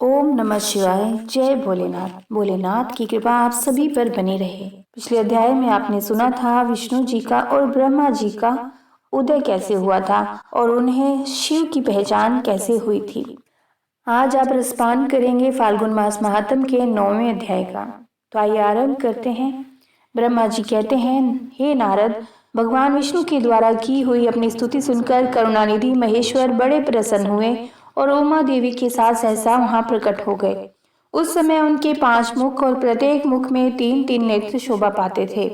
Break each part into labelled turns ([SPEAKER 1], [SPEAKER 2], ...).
[SPEAKER 1] ओम नमः शिवाय। जय भोलेनाथ। भोलेनाथ की कृपा आप सभी पर बनी रहे। पिछले अध्याय में आपने सुना था विष्णु जी का और ब्रह्मा जी का उदय कैसे हुआ था और उन्हें शिव की पहचान कैसे हुई थी। आज आप रसपान करेंगे फाल्गुन मास महात्म के 9वें अध्याय का। तो आइए आरंभ करते हैं। ब्रह्मा जी कहते हैं, हे नारद, भगवान विष्णु के द्वारा की हुई अपनी स्तुति सुनकर करुणानिधि महेश्वर बड़े प्रसन्न हुए और उमा देवी के साथ सहसा वहां प्रकट हो गए। उस समय उनके 5 मुख और प्रत्येक मुख में 3-3 नेत्र शोभा पाते थे।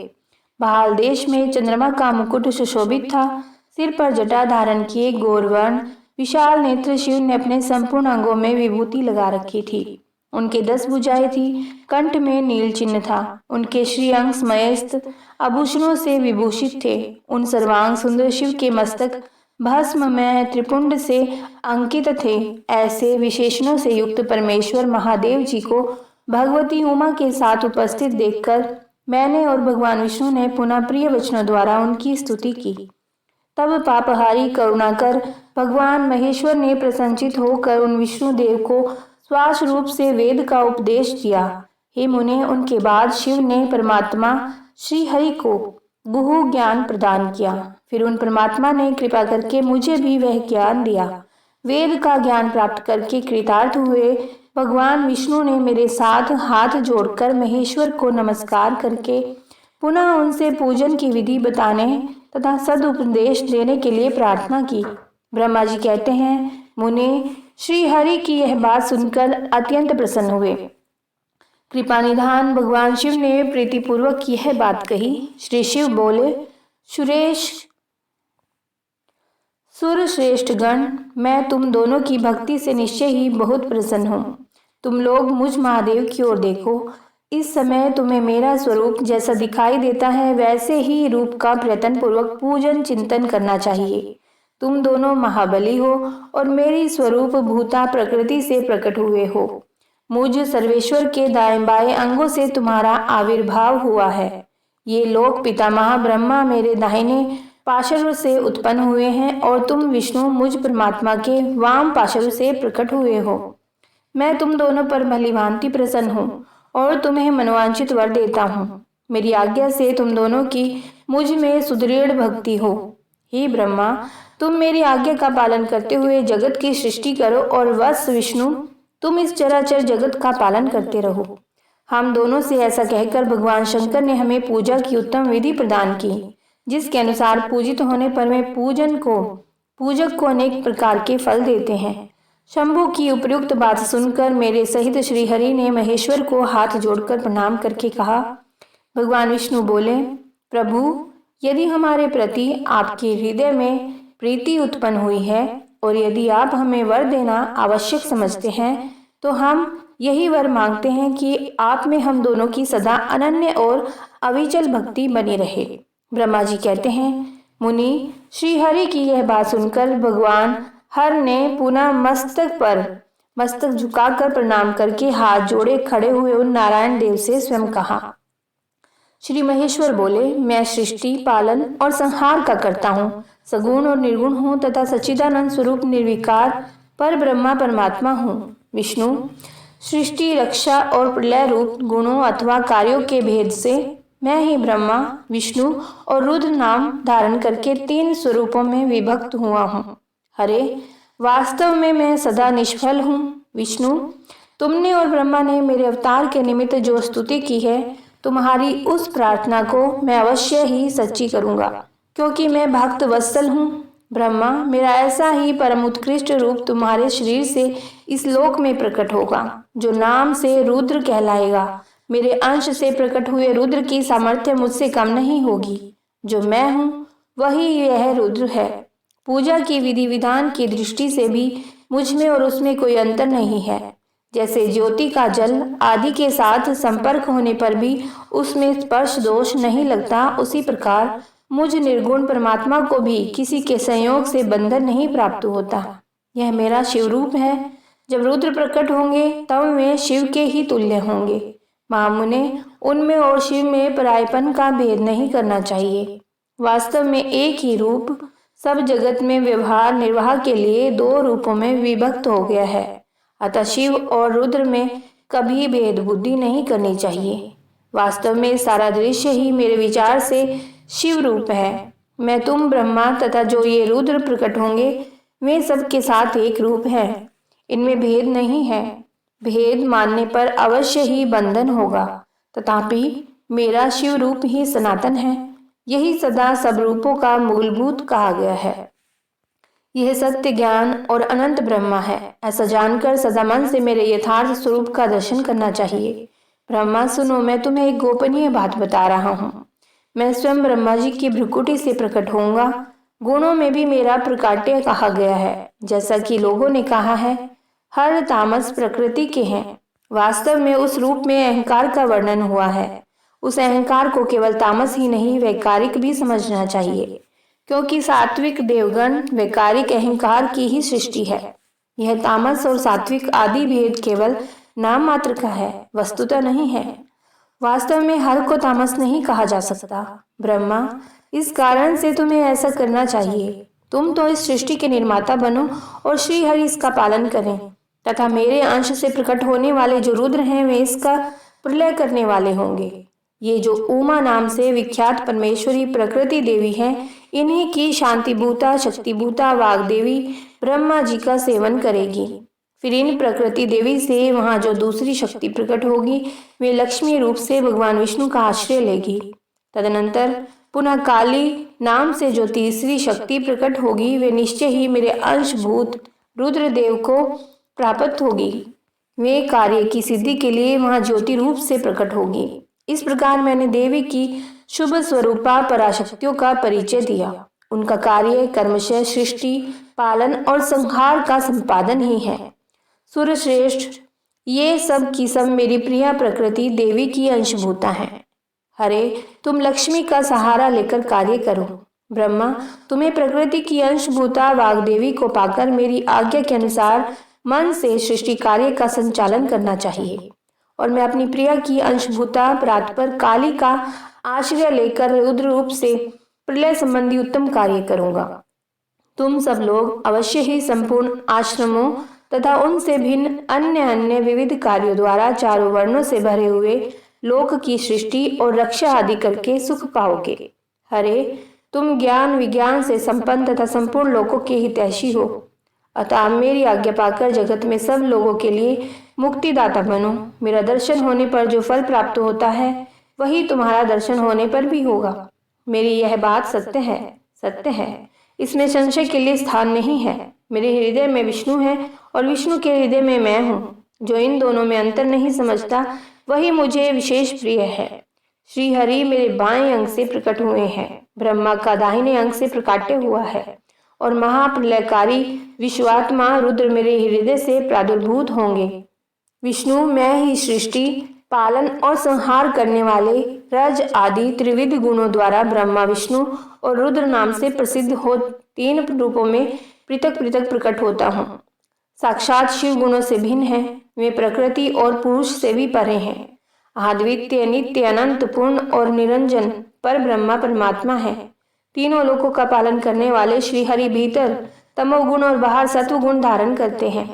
[SPEAKER 1] बहाल देश में चंद्रमा का मुकुट सुशोभित था। सिर पर जटा धारण किए गौरवर्ण विशाल नेत्र शिव ने अपने संपूर्ण अंगों में विभूति लगा रखी थी। उनके 10 भुजाएं थी। कंठ में नील चिन्ह था। उनके श्रीअंग स्मयस्त आभूषणों से विभूषित थे। उन सर्वांग सुंदर शिव के मस्तक भस्म में त्रिपुंड से अंकित थे। ऐसे विशेषणों से युक्त परमेश्वर महादेव जी को भगवती उमा के साथ उपस्थित देखकर मैंने और भगवान विष्णु ने पुनः प्रिय वचनों द्वारा उनकी स्तुति की। तब पापहारी करुणाकर भगवान महेश्वर ने प्रसन्नचित होकर उन विष्णु देव को श्वास रूप से वेद का उपदेश दिया। हे मुने, उनके बाद शिव ने परमात्मा श्री हरि को गुहु ज्ञान प्रदान किया। फिर उन परमात्मा ने कृपा करके मुझे भी वह ज्ञान दिया। वेद का ज्ञान प्राप्त करके कृतार्थ हुए भगवान विष्णु ने मेरे साथ हाथ जोड़कर महेश्वर को नमस्कार करके पुनः उनसे पूजन की विधि बताने तथा सदुपदेश देने के लिए प्रार्थना की। ब्रह्मा जी कहते हैं, मुने, श्री हरि की यह बात सुनकर अत्यंत प्रसन्न हुए। कृपा निधान भगवान शिव ने प्रीतिपूर्वक यह बात कही। श्री शिव बोले, सुरश्रेष्ठ गण, मैं तुम दोनों की भक्ति से निश्चय ही बहुत प्रसन्न हूँ। तुम लोग मुझ महादेव की ओर देखो। इस समय तुम्हें मेरा स्वरूप जैसा दिखाई देता है वैसे ही रूप का प्रयत्न पूर्वक पूजन चिंतन करना चाहिए। तुम दोनों महाबली हो और मेरी स्वरूप भूता प्रकृति से प्रकट हुए हो। मुझ सर्वेश्वर के दाएं बाएं अंगों से तुम्हारा आविर्भाव हुआ है। ये लोक पितामह ब्रह्मा मेरे दाहिने पार्श्व से उत्पन्न हुए हैं और तुम विष्णु मुझ परमात्मा के वाम पार्श्व से प्रकट हुए हो। मैं तुम दोनों पर भलीभांति प्रसन्न हूँ और तुम्हें मनोवांछित वर देता हूँ। मेरी आज्ञा से तुम दोनों की मुझ में सुदृढ़ भक्ति हो। हे ब्रह्मा, तुम मेरी आज्ञा का पालन करते हुए जगत की सृष्टि करो और वत्स विष्णु, तुम इस चराचर जगत का पालन करते रहो। हम दोनों से ऐसा कहकर भगवान शंकर ने हमें पूजा की उत्तम विधि प्रदान की, जिसके अनुसार पूजित होने पर वे पूजक को अनेक प्रकार के फल देते हैं। शंभु की उपयुक्त बात सुनकर मेरे सहित श्री हरि ने महेश्वर को हाथ जोड़कर प्रणाम करके कहा। भगवान विष्णु बोले, प्रभु, यदि हमारे प्रति आपके हृदय में प्रीति उत्पन्न हुई है और यदि आप हमें वर देना आवश्यक समझते हैं तो हम यही वर मांगते हैं कि आप में हम दोनों की सदा अनन्य और अविचल भक्ति बनी रहे। ब्रह्मा जी कहते हैं, मुनि, श्री हरि की यह बात सुनकर भगवान हर ने पुनः मस्तक झुकाकर प्रणाम करके हाथ जोड़े खड़े हुए उन नारायण देव से स्वयं कहा। श्री महेश्वर बोले, मैं सृष्टि, पालन और संहार का करता हूँ, सगुण और निर्गुण हूँ तथा सच्चिदानंद स्वरूप निर्विकार पर ब्रह्मा परमात्मा हूँ। विष्णु सृष्टि, रक्षा और प्रलय रूप गुणों अथवा कार्यों के भेद से मैं ही ब्रह्मा, विष्णु और रुद्र नाम धारण करके 3 स्वरूपों में विभक्त हुआ हूँ। हरे, वास्तव में मैं सदा निष्फल हूँ। विष्णु, तुमने और ब्रह्मा ने मेरे अवतार के निमित्त जो स्तुति की है, तुम्हारी उस प्रार्थना को मैं अवश्य ही सच्ची करूँगा, क्योंकि मैं भक्त वत्सल हूँ। ब्रह्मा, मेरा ऐसा ही परम उत्कृष्ट रूप तुम्हारे शरीर से इस लोक में प्रकट होगा, जो नाम से रुद्र कहलाएगा। मेरे अंश से प्रकट हुए रुद्र की सामर्थ्य मुझसे कम नहीं होगी। जो मैं हूँ वही यह रुद्र है। पूजा की विधि विधान की दृष्टि से भी मुझ में और उसमें कोई अंतर नहीं है। जैसे ज्योति का जल आदि के साथ संपर्क होने पर भी उसमें स्पर्श दोष नहीं लगता, उसी प्रकार मुझ निर्गुण परमात्मा को भी किसी के संयोग से बंधन नहीं प्राप्त होता। यह मेरा शिव रूप है। जब रुद्र प्रकट होंगे तब वे शिव के ही तुल्य होंगे। महामुने, उनमें और शिव में परायपन का भेद नहीं करना चाहिए। वास्तव में एक ही रूप सब जगत में व्यवहार निर्वाह के लिए 2 रूपों में विभक्त हो गया है, अतः शिव और रुद्र में कभी भेद बुद्धि नहीं करनी चाहिए। वास्तव में सारा दृश्य ही मेरे विचार से शिव रूप है। मैं, तुम, ब्रह्मा तथा जो ये रुद्र प्रकट होंगे वे सबके साथ एक रूप है। इनमें भेद नहीं है। भेद मानने पर अवश्य ही बंधन होगा। तथापि मेरा शिव रूप ही सनातन है। यही सदा सब रूपों का मूलभूत कहा गया है। यह सत्य, ज्ञान और अनंत ब्रह्मा है। ऐसा जानकर सदा मन से मेरे यथार्थ स्वरूप का दर्शन करना चाहिए। ब्रह्मा सुनो, मैं तुम्हें एक गोपनीय बात बता रहा हूँ। मैं स्वयं ब्रह्मा जी की भ्रुकुटी से प्रकट होऊंगा। गुणों में भी मेरा प्रकाट्य कहा गया है। जैसा कि लोगों ने कहा है, हर तामस प्रकृति के हैं। वास्तव में उस रूप में अहंकार का वर्णन हुआ है। उस अहंकार को केवल तामस ही नहीं, वैकारिक भी समझना चाहिए, क्योंकि सात्विक देवगण वैकारिक अहंकार की ही सृष्टि है। यह तामस और सात्विक आदि भेद केवल नाम मात्र का है, वस्तुतः नहीं है। वास्तव में हर को तामस नहीं कहा जा सकता। ब्रह्मा, इस कारण से तुम्हें ऐसा करना चाहिए। तुम तो इस सृष्टि के निर्माता बनो और श्री हरि इसका पालन करें, तथा मेरे अंश से प्रकट होने वाले जो रुद्र हैं वे इसका प्रलय करने वाले होंगे। ये जो उमा नाम से विख्यात परमेश्वरी प्रकृति देवी हैं, इन्हीं की शांतिभूता, शक्तिभूता वाग देवी ब्रह्मा जी का सेवन करेगी। फिर इन प्रकृति देवी से वहां जो दूसरी शक्ति प्रकट होगी वे लक्ष्मी रूप से भगवान विष्णु का आश्रय लेगी। तदनंतर पुनः काली नाम से जो तीसरी शक्ति प्रकट होगी वे निश्चय ही मेरे अंशभूत रुद्रदेव को प्राप्त होगी। वे कार्य की सिद्धि के लिए वहां ज्योति रूप से प्रकट होगी। इस प्रकार मैंने देवी की शुभ स्वरूपा पराशक्तियों का परिचय दिया। उनका कार्य कर्मशः सृष्टि, पालन और संहार का संपादन ही है। सूर्यश्रेष्ठ, ये सब की सब मेरी प्रिया प्रकृति देवी की अंशभूता हैं। हरे, तुम लक्ष्मी का सहारा लेकर कार्य करो। ब्रह्मा, तुम्हें प्रकृति की अंशभूता वाग्देवी को पाकर मेरी आज्ञा के अनुसार मन से सृष्टि कार्य का संचालन करना चाहिए, और मैं अपनी प्रिया की अंशभूता प्रातपर काली का आश्रय लेकर रुद्र रूप से प्रलय संबंधी उत्तम कार्य करूंगा। तुम सब लोग अवश्य ही संपूर्ण आश्रमों तथा उनसे भिन्न अन्य अन्य विविध कार्यों द्वारा चारों वर्णों से भरे हुए लोक की सृष्टि और रक्षा आदि करके सुख पाओगे। हरे, तुम ज्ञान विज्ञान से संपन्न तथा संपूर्ण लोकों के हितैषी हो। अतः मेरी आज्ञा पाकर जगत में सब लोगों के लिए मुक्तिदाता बनो। मेरा दर्शन होने पर जो फल प्राप्त होता है वही तुम्हारा दर्शन होने पर भी होगा। मेरी यह बात सत्य है, सत्य है, इसमें संशय के लिए स्थान नहीं है। मेरे हृदय में विष्णु है और विष्णु के हृदय में मैं हूँ। जो इन दोनों में अंतर नहीं समझता वही मुझे विशेष प्रिय है। श्री हरि मेरे बाएं अंग से प्रकट हुए हैं, ब्रह्मा का दाहिने अंग से प्रकाट्य हुआ है, और महाप्रलयकारी विश्वात्मा रुद्र मेरे हृदय से प्रादुर्भूत होंगे। विष्णु, मैं ही सृष्टि, पालन और संहार करने वाले रज आदि त्रिविध गुणों द्वारा ब्रह्मा, विष्णु और रुद्र नाम से प्रसिद्ध हो तीन रूपों में पृथक पृथक प्रकट होता हूँ। साक्षात शिव गुणों से भिन्न है। वे प्रकृति और पुरुष से भी परे हैं। अद्वितीय, नित्य, अनंत, पूर्ण और निरंजन पर ब्रह्मा परमात्मा है। तीनों लोकों का पालन करने वाले श्री हरि भीतर तमोगुण और बाहर सत्वगुण धारण करते हैं।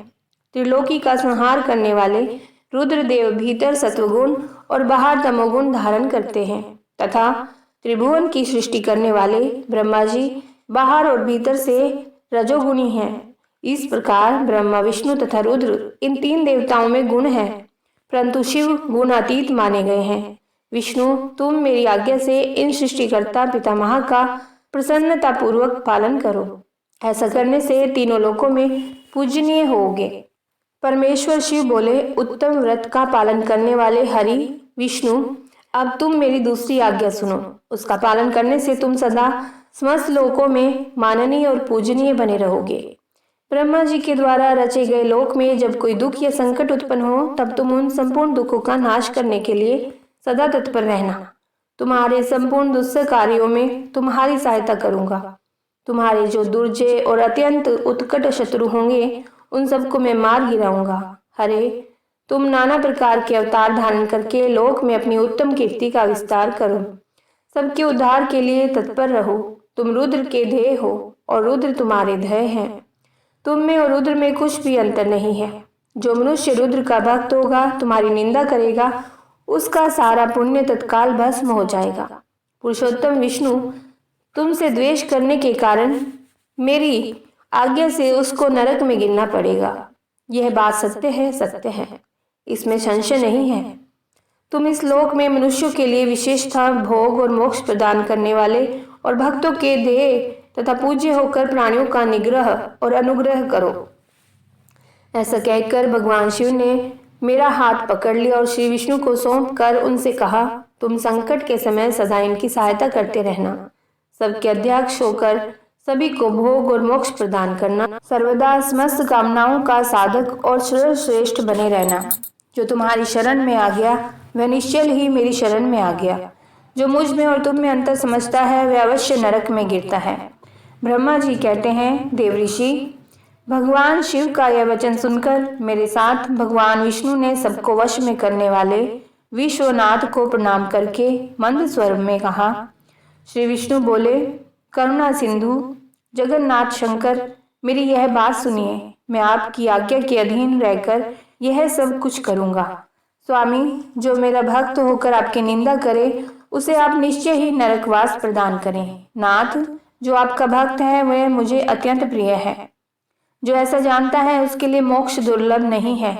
[SPEAKER 1] त्रिलोकी का संहार करने वाले रुद्रदेव भीतर सत्वगुण और बाहर तमोगुण धारण करते हैं, तथा त्रिभुवन की सृष्टि करने वाले ब्रह्मा जी बाहर और भीतर से रजोगुणी हैं। इस प्रकार ब्रह्मा, विष्णु तथा रुद्र इन तीन देवताओं में गुण है, परंतु शिव गुणातीत माने गए हैं। विष्णु, तुम मेरी आज्ञा से इन सृष्टिकर्ता पितामह का प्रसन्नता पूर्वक पालन करो। ऐसा करने से तीनों लोकों में पूजनीय होगे। परमेश्वर शिव बोले, उत्तम व्रत का पालन करने वाले हरि विष्णु, अब तुम मेरी दूसरी आज्ञा सुनो। उसका पालन करने से तुम सदा समस्त लोकों में माननीय और पूजनीय बने रहोगे। ब्रह्मा जी के द्वारा रचे गए लोक में जब कोई दुख या संकट उत्पन्न हो तब तुम उन संपूर्ण दुखों का नाश करने के लिए सदा तत्पर रहना। तुम्हारे संपूर्ण दुस्सह कार्यों में तुम्हारी सहायता करूंगा। तुम्हारे जो दुर्जय और अत्यंत उत्कट शत्रु होंगे उन सबको मैं मार गिराऊंगा। हरे, तुम नाना प्रकार के अवतार धारण करके लोक में अपनी उत्तम कीर्ति का विस्तार करो। सबके उद्धार के लिए तत्पर रहो। तुम रुद्र के ध्येय हो और रुद्र तुम्हारे ध्येय हैं। तुम में और रुद्र में कुछ भी अंतर नहीं है। जो मनुष्य रुद्र का भक्त होगा, तुम्हारी निंदा करेगा, उसका सारा पुण्य तत्काल भस्म हो जाएगा। पुरुषोत्तम विष्णु तुमसे द्वेष करने के कारण मेरी आज्ञा से उसको नरक में गिरना पड़ेगा। यह बात सत्य है, सत्य है, इसमें संशय नहीं है। तुम इस लोक में मनुष्यों के लिए विशेषतः भोग और मोक्ष प्रदान करने वाले और भक्तों के देह तथा पूज्य होकर प्राणियों का निग्रह और अनुग्रह करो। ऐसा कहकर भगवान शिव ने मेरा हाथ पकड़ लिया और श्री विष्णु को सौंप कर उनसे कहा, तुम संकट के समय सदा इनकी सहायता करते रहना, सबके अध्यक्ष होकर सभी को भोग और मोक्ष प्रदान करना, सर्वदा समस्त कामनाओं का साधक और सर्वश्रेष्ठ बने रहना। जो तुम्हारी शरण में आ गया वह निश्चय ही मेरी शरण में आ गया। जो मुझ में और तुम में अंतर समझता है वह अवश्य नरक में गिरता है। ब्रह्मा जी कहते हैं, देवऋषि, भगवान शिव का यह वचन सुनकर मेरे साथ भगवान विष्णु ने सबको वश में करने वाले विश्वनाथ को प्रणाम करके मंद स्वर में कहा। श्री विष्णु बोले, करुणा सिंधु जगन्नाथ शंकर, मेरी यह बात सुनिए। मैं आपकी आज्ञा के अधीन रहकर यह सब कुछ करूंगा। स्वामी, जो मेरा भक्त होकर आपकी निंदा करे उसे आप निश्चय ही नरकवास प्रदान करें। नाथ, जो आपका भक्त है वह मुझे अत्यंत प्रिय है। जो ऐसा जानता है उसके लिए मोक्ष दुर्लभ नहीं है।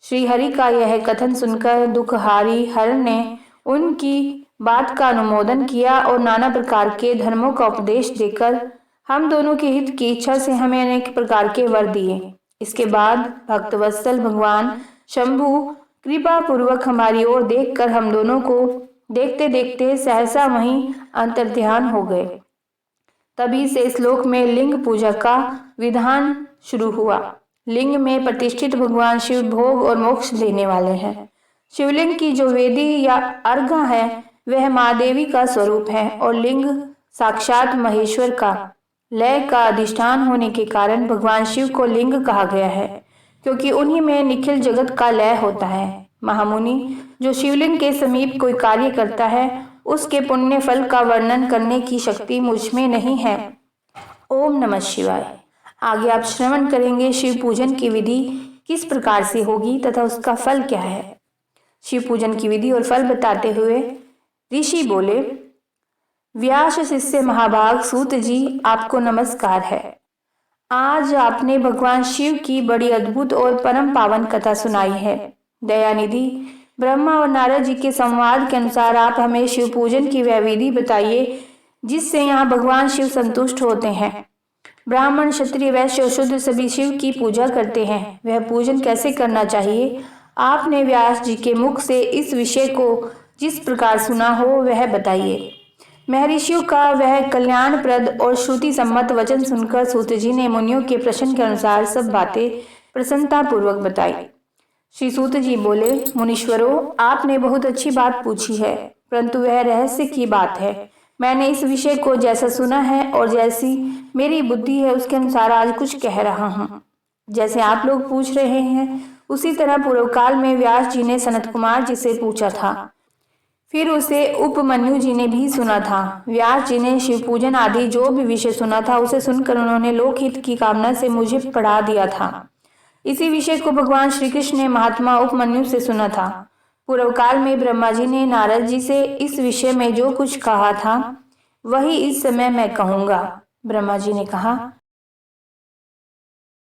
[SPEAKER 1] श्री हरि का यह कथन सुनकर दुखहारी हर ने उनकी बात का अनुमोदन किया और नाना प्रकार के धर्मों का उपदेश देकर हम दोनों के हित की इच्छा से हमें अनेक प्रकार के वर दिए। इसके बाद भक्तवत्सल भगवान शंभु कृपा पूर्वक हमारी ओर देखकर हम दोनों को देखते देखते सहसा वहीं अंतर्ध्यान हो गए। तभी से इस श्लोक में लिंग पूजा का विधान शुरू हुआ। लिंग में प्रतिष्ठित भगवान शिव भोग और मोक्ष देने वाले हैं। शिवलिंग की जो वेदी या अर्घा है वह महादेवी का स्वरूप है और लिंग साक्षात महेश्वर का लय का अधिष्ठान होने के कारण भगवान शिव को लिंग कहा गया है, क्योंकि उन्हीं में निखिल जगत का लय होता है। महामुनि, जो शिवलिंग के समीप कोई कार्य करता है उसके पुण्य फल का वर्णन करने की शक्ति मुझ में नहीं है। ओम नमः शिवाय। आगे आप श्रवण करेंगे शिव पूजन की विधि किस प्रकार से होगी तथा उसका फल क्या है। शिव पूजन की विधि और फल बताते हुए ऋषि बोले, व्यास शिष्य महाभाग सूत जी, आपको नमस्कार है। आज आपने भगवान शिव की बड़ी अद्भुत और परम पावन कथा सुनाई है। दयानिधि ब्रह्मा और नारद जी के संवाद के अनुसार आप हमें शिव पूजन की वह विधि बताइए जिससे यहाँ भगवान शिव संतुष्ट होते हैं। ब्राह्मण, क्षत्रिय, वैश्य और शूद्र सभी शिव की पूजा करते हैं। वह पूजन कैसे करना चाहिए, आपने व्यास जी के मुख से इस विषय को जिस प्रकार सुना हो वह बताइए। महर्षियों का वह कल्याणप्रद और श्रुति सम्मत वचन सुनकर सूत जी ने मुनियों के प्रश्न के अनुसार सब बातें प्रसन्नता पूर्वक बताई। श्री सूत जी बोले, मुनीश्वरों, आपने बहुत अच्छी बात पूछी है, परंतु वह रहस्य की बात है। मैंने इस विषय को जैसा सुना है और जैसी मेरी बुद्धि है उसके अनुसार आज कुछ कह रहा हूँ। जैसे आप लोग पूछ रहे हैं उसी तरह पूर्व काल में व्यास जी ने सनत कुमार जी से पूछा था, फिर उसे उपमन्यु जी ने भी सुना था। व्यास जी ने शिव पूजन आदि जो भी विषय सुना था उसे सुनकर उन्होंने लोकहित की कामना से मुझे पढ़ा दिया था। इसी विषय को भगवान श्री कृष्ण ने महात्मा उपमन्यु से सुना था। पूर्व काल में ब्रह्मा जी ने नारद जी से इस विषय में जो कुछ कहा था वही इस समय मैं कहूँगा। ब्रह्मा जी ने कहा,